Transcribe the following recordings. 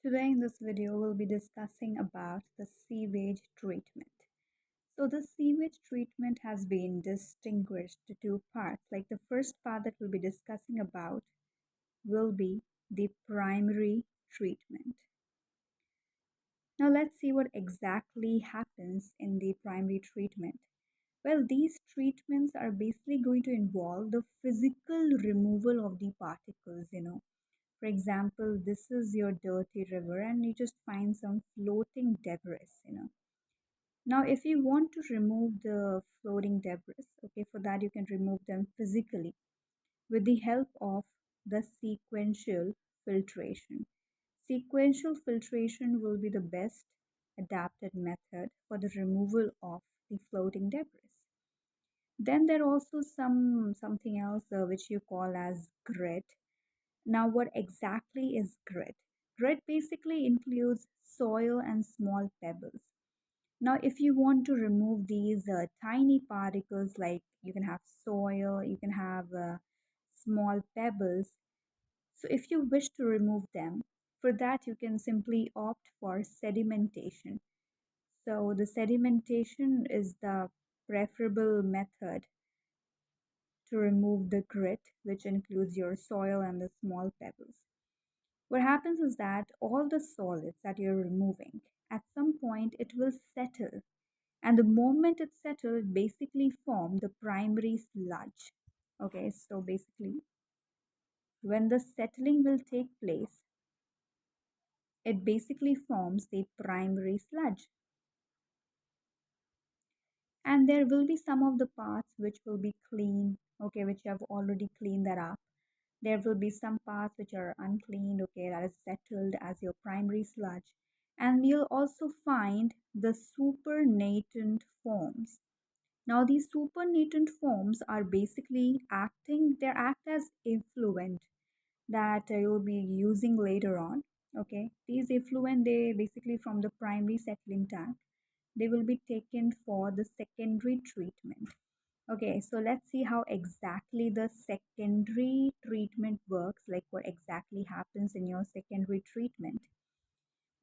Today in this video, we'll be discussing about the sewage treatment. So the sewage treatment has been distinguished to two parts. Like the first part that we'll be discussing about will be the primary treatment. Now let's see what exactly happens in the primary treatment. Well, these treatments are basically going to involve the physical removal of the particles. For example, this is your dirty river and you just find some floating debris. Now, if you want to remove the floating debris, okay, for that you can remove them physically with the help of the sequential filtration. Sequential filtration will be the best adapted method for the removal of the floating debris. Then there are also something else which you call as grit. Now, what exactly is grit? Grit basically includes soil and small pebbles. Now, if you want to remove these tiny particles, like you can have soil, you can have small pebbles. So, if you wish to remove them, for that you can simply opt for sedimentation. So, the sedimentation is the preferable method to remove the grit, which includes your soil and the small pebbles. What happens is that all the solids that you're removing, at some point it will settle. And the moment it settles, it basically form the primary sludge. Okay, so basically, when the settling will take place, it basically forms the primary sludge. And there will be some of the parts which will be clean, okay, which you have already cleaned that up. There will be some parts which are uncleaned, okay, that is settled as your primary sludge. And you'll also find the supernatant forms. Now, these supernatant forms are basically they act as effluent that you'll be using later on. Okay, these effluent, they basically from the primary settling tank, they will be taken for the secondary treatment. Okay, so let's see how exactly the secondary treatment works, like what exactly happens in your secondary treatment.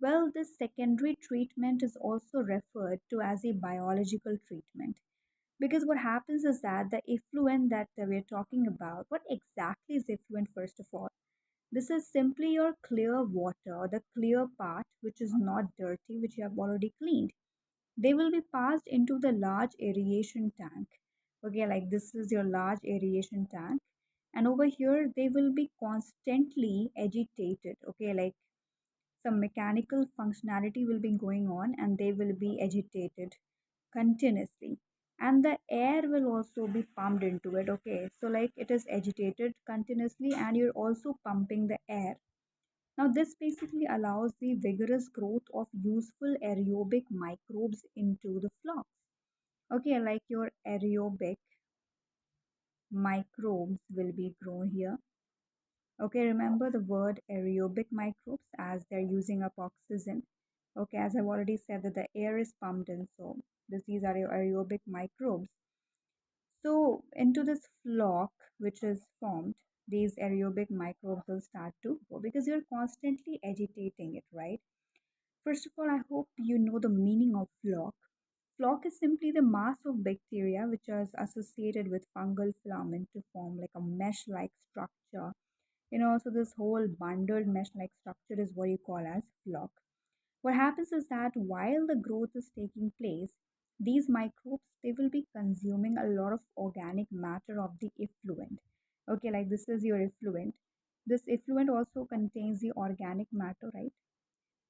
Well, this secondary treatment is also referred to as a biological treatment because what happens is that the effluent that we're talking about, what exactly is effluent first of all? This is simply your clear water, the clear part which is not dirty, which you have already cleaned. They will be passed into the large aeration tank. Okay, like this is your large aeration tank, and over here they will be constantly agitated. Okay, like some mechanical functionality will be going on and they will be agitated continuously, and the air will also be pumped into it. Okay, so like it is agitated continuously and you're also pumping the air. Now, this basically allows the vigorous growth of useful aerobic microbes into the flocks. Okay, like your aerobic microbes will be grown here. Okay, remember the word aerobic microbes as they're using up oxygen. Okay, as I've already said that the air is pumped in, so these are your aerobic microbes. So into this flock which is formed, these aerobic microbes will start to grow because you're constantly agitating it, right? First of all, I hope you know the meaning of flock. Flock is simply the mass of bacteria which is associated with fungal filament to form like a mesh-like structure. So this whole bundled mesh-like structure is what you call as flock. What happens is that while the growth is taking place, these microbes, they will be consuming a lot of organic matter of the effluent. Okay, like this is your effluent. This effluent also contains the organic matter, right?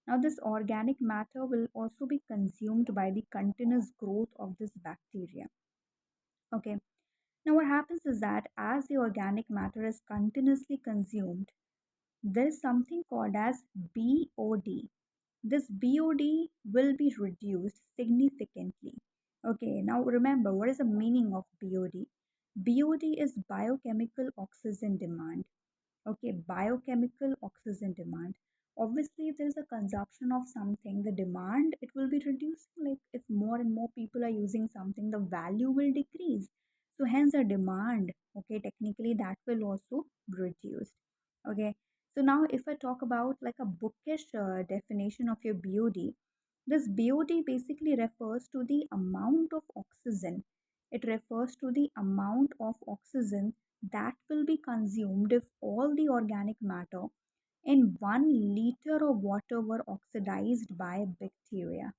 Now, this organic matter will also be consumed by the continuous growth of this bacteria. Okay. Now, what happens is that as the organic matter is continuously consumed, there is something called as BOD. This BOD will be reduced significantly. Okay, now remember what is the meaning of BOD? BOD is biochemical oxygen demand. Okay, biochemical oxygen demand. Obviously, if there is a consumption of something, the demand it will be reducing. Like if more and more people are using something, the value will decrease. So hence the demand, okay, technically that will also reduce. Okay. So now if I talk about like a bookish definition of your BOD, this BOD basically refers to the amount of oxygen. It refers to the amount of oxygen that will be consumed if all the organic matter in 1 liter of water were oxidized by bacteria.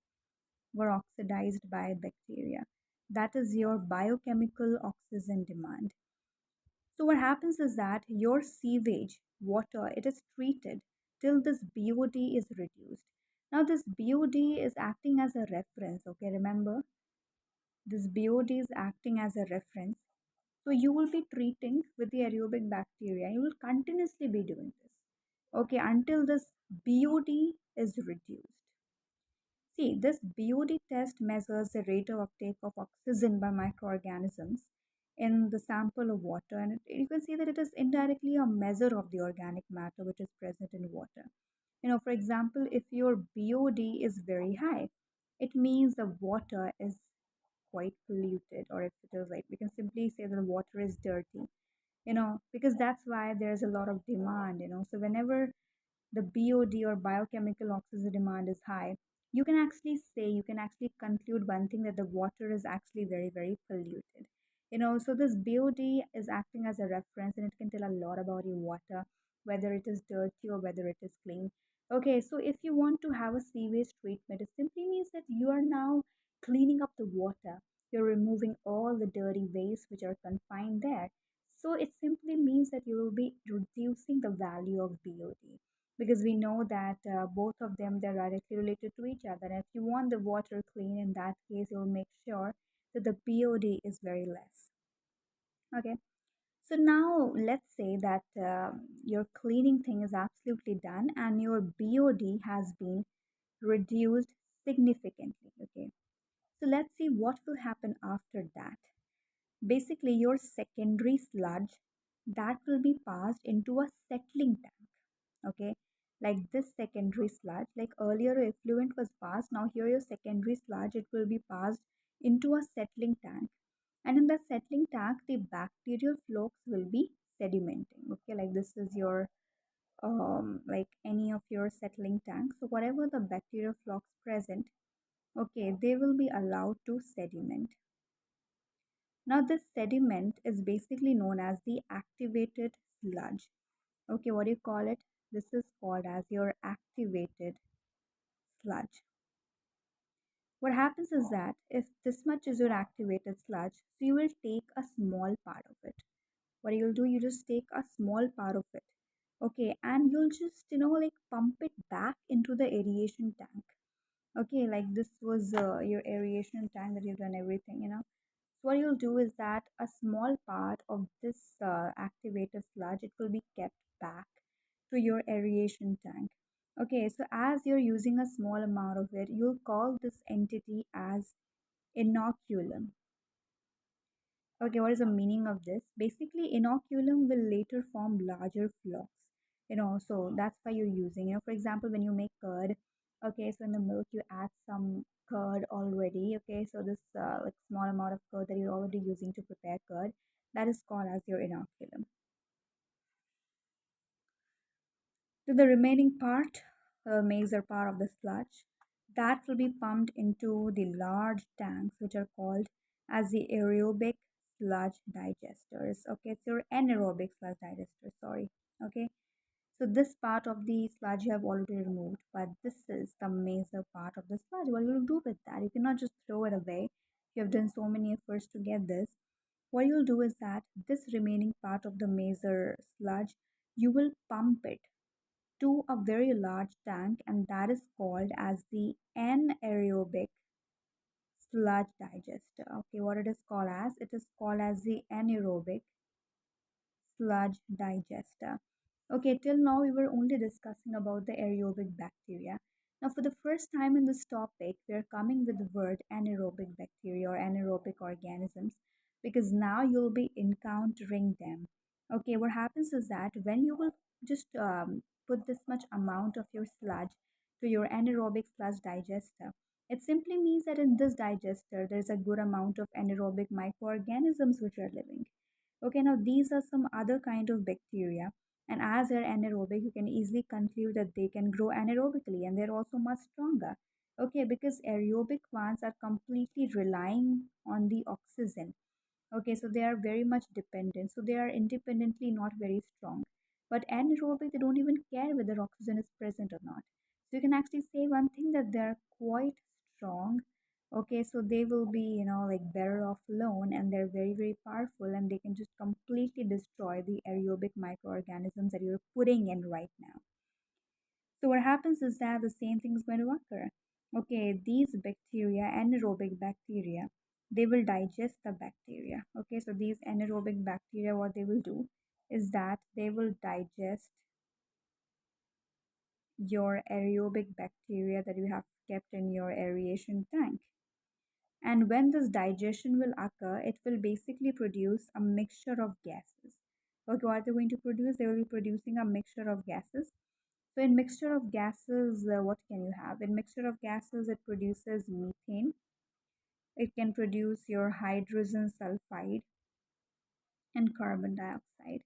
That is your biochemical oxygen demand. So what happens is that your sewage water, it is treated till this BOD is reduced. Now this BOD is acting as a reference, okay? Remember, this BOD is acting as a reference. So you will be treating with the aerobic bacteria. You will continuously be doing this, okay, until this BOD is reduced. See, this BOD test measures the rate of uptake of oxygen by microorganisms in the sample of water, and you can see that it is indirectly a measure of the organic matter which is present in water. For example, if your BOD is very high, it means the water is quite polluted, or if it is like we can simply say that the water is dirty, because that's why there's a lot of demand. So whenever the BOD or biochemical oxygen demand is high, you can actually conclude one thing, that the water is actually very, very polluted. So this BOD is acting as a reference, and it can tell a lot about your water, whether it is dirty or whether it is clean. Okay, so if you want to have a sewage treatment, it simply means that you are now cleaning up the water. You're removing all the dirty waste which are confined there. So it simply means that you will be reducing the value of BOD, because we know that both of them, they're directly related to each other. And if you want the water clean, in that case you'll make sure that the BOD is very less. Okay, so now let's say that your cleaning thing is absolutely done and your BOD has been reduced significantly. Okay, so let's see what will happen after that. Basically, your secondary sludge, that will be passed into a settling tank. Okay, like this secondary sludge, like earlier effluent was passed, now here your secondary sludge, it will be passed into a settling tank. And in the settling tank, the bacterial flocks will be sedimenting. Okay, like this is your like any of your settling tanks. So whatever the bacterial flocks present, okay, they will be allowed to sediment. Now this sediment is basically known as the activated sludge. Okay, what do you call it? This is called as your activated sludge. What happens is that if this much is your activated sludge, so you will take a small part of it. What you'll do, you just take a small part of it. Okay, and you'll just, like pump it back into the aeration tank. Okay, like this was your aeration tank that you've done everything. So what you'll do is that a small part of this activated sludge, it will be kept back to your aeration tank. Okay, so as you're using a small amount of it, you'll call this entity as inoculum. Okay, what is the meaning of this? Basically, inoculum will later form larger flocks. So that's why you're using. For example, when you make curd, okay, so in the milk you add some curd already. Okay, so this like small amount of curd that you're already using to prepare curd, that is called as your inoculum. So the remaining part, major part of the sludge, that will be pumped into the large tanks which are called as the aerobic sludge digesters. Okay, it's your anaerobic sludge digester, sorry. Okay, so this part of the sludge you have already removed, but this is the major part of the sludge. What you'll do with that? You cannot just throw it away. You have done so many efforts to get this. What you'll do is that this remaining part of the major sludge, you will pump it to a very large tank, and that is called as the anaerobic sludge digester. Okay, what it is called as? It is called as the anaerobic sludge digester. Okay, till now we were only discussing about the aerobic bacteria. Now, for the first time in this topic, we are coming with the word anaerobic bacteria or anaerobic organisms, because now you'll be encountering them. Okay, what happens is that when you will just put this much amount of your sludge to your anaerobic sludge digester, it simply means that in this digester, there's a good amount of anaerobic microorganisms which are living. Okay, now these are some other kind of bacteria And as they're anaerobic, you can easily conclude that they can grow anaerobically and they're also much stronger. Okay, because aerobic plants are completely relying on the oxygen. Okay, so they are very much dependent. So they are independently not very strong. But anaerobic, they don't even care whether oxygen is present or not. So you can actually say one thing that they are quite strong. Okay, so they will be, like better off alone and they're very, very powerful and they can just completely destroy the aerobic microorganisms that you're putting in right now. So what happens is that the same thing is going to occur. Okay, these bacteria, anaerobic bacteria, they will digest the bacteria. Okay, so these anaerobic bacteria, what they will do is that they will digest your aerobic bacteria that you have kept in your aeration tank. And when this digestion will occur, it will basically produce a mixture of gases. Okay, what they're going to produce? They will be producing a mixture of gases. So in mixture of gases, what can you have? In mixture of gases, it produces methane. It can produce your hydrogen sulfide and carbon dioxide.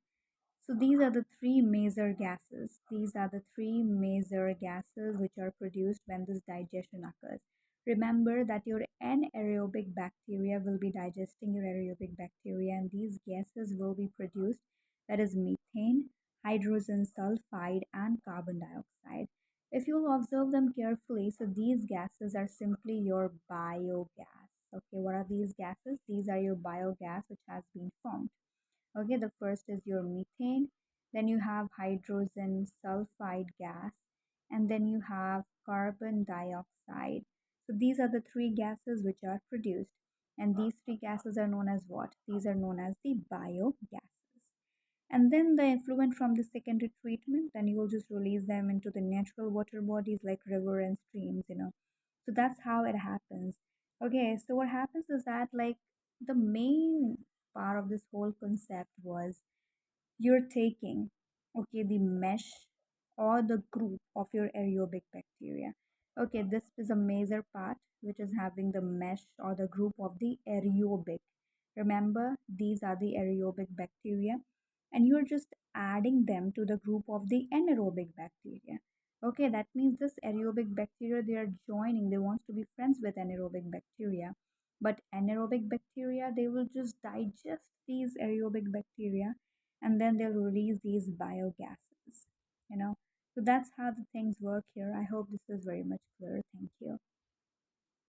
So these are the three major gases. These are the three major gases which are produced when this digestion occurs. Remember that your anaerobic bacteria will be digesting your aerobic bacteria and these gases will be produced. That is methane, hydrogen sulfide and carbon dioxide. If you'll observe them carefully, so these gases are simply your biogas. Okay, what are these gases? These are your biogas which has been formed. Okay, the first is your methane, then you have hydrogen sulfide gas, and then you have carbon dioxide. So these are the three gases which are produced, and these three gases are known as what? These are known as the biogases. And then the effluent from the secondary treatment, then you will just release them into the natural water bodies like river and streams. So that's how it happens. Okay, so what happens is that like the main part of this whole concept was you're taking, okay, the mesh or the group of your aerobic bacteria. Okay, this is a major part which is having the mesh or the group of the aerobic. Remember, these are the aerobic bacteria, and you're just adding them to the group of the anaerobic bacteria. Okay, that means this aerobic bacteria, they are joining, they want to be friends with anaerobic bacteria. But anaerobic bacteria, they will just digest these aerobic bacteria and then they'll release these biogases. So that's how the things work here. I hope this is very much clear. Thank you.